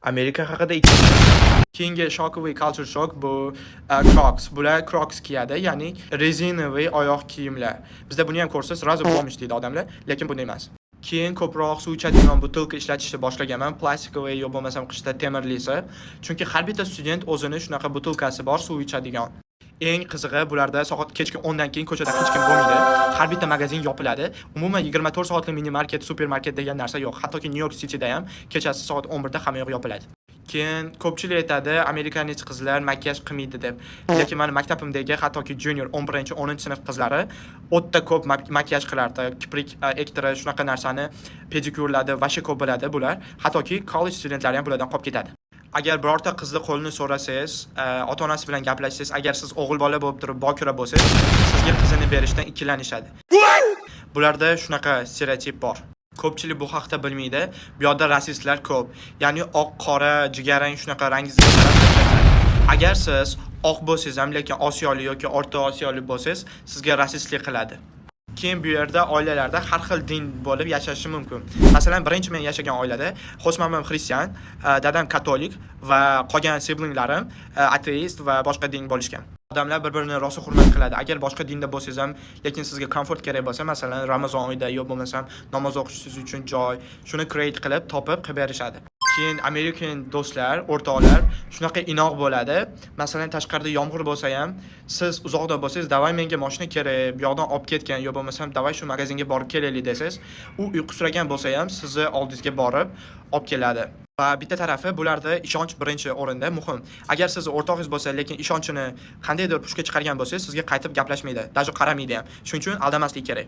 Amerika haqida keyingi shokoviy culture shock bu Crocs. Bular Crocs kiyadi, ya'ni rezinoviy oyoq kiyimlar. Bizda buni ham ko'rsa, srazu pomnish deydi odamlar, lekin bunday emas. Keyin ko'proq suv ichadigan butilka ishlatishni boshlaganman, plastikoviy yo bo'lmasam qishda temirlisi. Chunki har bitta student o'zini shunaqa butilkasi bor, suv ichadigan. Eng qizig'i, bularda soat kechki 10 dan keyin ko'chada hech kim bo'lmaydi. Har bitta magazin yopiladi. Umuman 24 soatli mini market, supermarket degan narsa yo'q. Hattoki New York Cityda ham kechasi soat 11 da hamma yoq yopiladi. Keyin ko'pchilik aytadi, amerikanich qizlar makiyaj qilmaydi deb. Lekin meni maktabimdagi hattoki junior 11-10 sinf qizlari o'ta ko'p makiyaj qilardi. Kiprik ektori shunaqa narsani pedikurladi, vasha ko'p biladi bular. Hattoki college studentlari ham bulardan qolib ketadi. Agar birorta qizni qo'lini so'rasangiz, ota-onasi bilan gaplashsangiz, agar siz o'g'il bola bo'lib turib bokira bo'lsangiz, sizga qizini berishdan ikkilanishadi. Bularda shunaqa stereotip bor. Ko'pchilik bu haqda bilmaydi. Bu yerda rasistlar ko'p. Ya'ni oq, qora, jigarrang shunaqa rangingizga qarab ajratadi. Agar siz oq bo'lsangiz ham, lekin Osiyolik yoki O'rta Osiyolik bo'lsangiz, sizga rasistlik qiladi. Keyin bu yerda oilalarda har xil din bo'lib yashashi mumkin. Masalan, birinchi men yashagan oilada xo'smamam xristian, dadam katolik va qolgan siblinglarim ateist va boshqa din bo'lishgan. Odamlar bir-birini rosa hurmat qiladi. Agar boshqa dinda bo'lsangiz ham, lekin sizga komfort kerak bo'lsa, masalan, Ramazon oyida yo bo'lmasam namoz o'qishingiz uchun joy, shuni create qilib, topib berishadi. Keyin American do'stlar, o'rtoqlar shunaqa inoq bo'ladi. Masalan, tashqarida yomg'ir bo'lsa ham, siz uzoqda bo'lsangiz, "Davay menga mashina kerak, bu yoqdan olib ketgan" yo bo'lmasam, "Davay shu magazinga borib kelaylik" desangiz, u uyqusiragan bo'lsa ham sizni oldingizga borib olib keladi. Va bitta tarafi bularda ishonch birinchi o'rinda muhim. Agar siz o'rtog'ingiz bo'lsa, lekin ishonchini qandaydir pushga chiqargan bo'lsangiz, sizga qaytib gaplashmaydi, даже qaramaydi ham. Shuning uchun aldamaslik kerak.